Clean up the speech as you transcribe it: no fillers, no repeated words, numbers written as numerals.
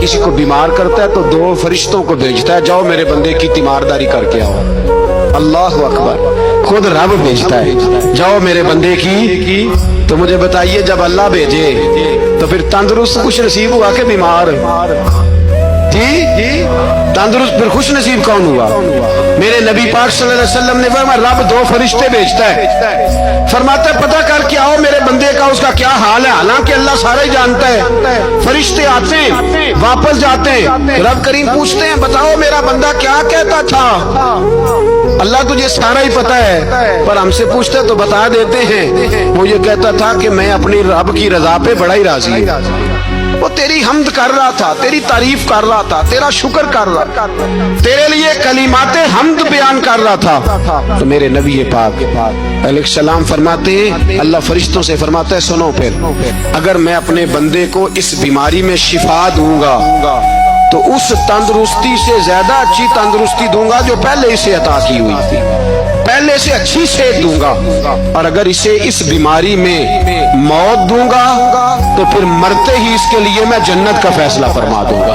किसी को बीमार करता है तो दो फरिश्तों को भेजता है, जाओ मेरे बंदे की तीमारदारी करके आओ। अल्लाह अकबर, खुद रब भेजता है, जाओ मेरे बंदे की। तो मुझे बताइए, जब अल्लाह भेजे तो फिर तंदुरुस्त खुश नसीब हुआ कि बीमार? जी तंदुरुस्त फिर खुश नसीब कौन हुआ? मेरे नबी पाक सल्लल्लाहु अलैहि वसल्लम ने फरमाया, रब दो फरिश्ते भेजता है, फरमाता है पता करके आओ मेरे बंदे का उसका क्या हाल है। हालांकि अल्लाह सारा ही जानता है। फरिश्ते आते हैं, वापस जाते हैं, रब करीम पूछते हैं बताओ मेरा बंदा क्या कहता था। अल्लाह तुझे सारा ही पता है, पर हमसे पूछते तो बता देते हैं। वो ये कहता था कि मैं अपनी रब की रजा पे बड़ा ही राजी हूं। वो तेरी हमद कर रहा था, तेरी तारीफ कर रहा था, तेरा शुक्र कर रहा था, तेरे लिए कलीमाते हमद बयान कर रहा था। तो मेरे नबी पाक अलैहिस्सलाम फरमाते हैं, अल्लाह फरिश्तों से फरमाता है सुनो, फिर अगर मैं अपने बंदे को इस बीमारी में शिफा दूंगा तो उस तंदुरुस्ती से ज्यादा अच्छी तंदुरुस्ती दूंगा जो पहले इसे अता की हुई थी, पहले से अच्छी सेहत दूंगा। और अगर इसे इस बीमारी में मौत दूंगा तो फिर मरते ही इसके लिए मैं जन्नत का फैसला फरमा दूंगा।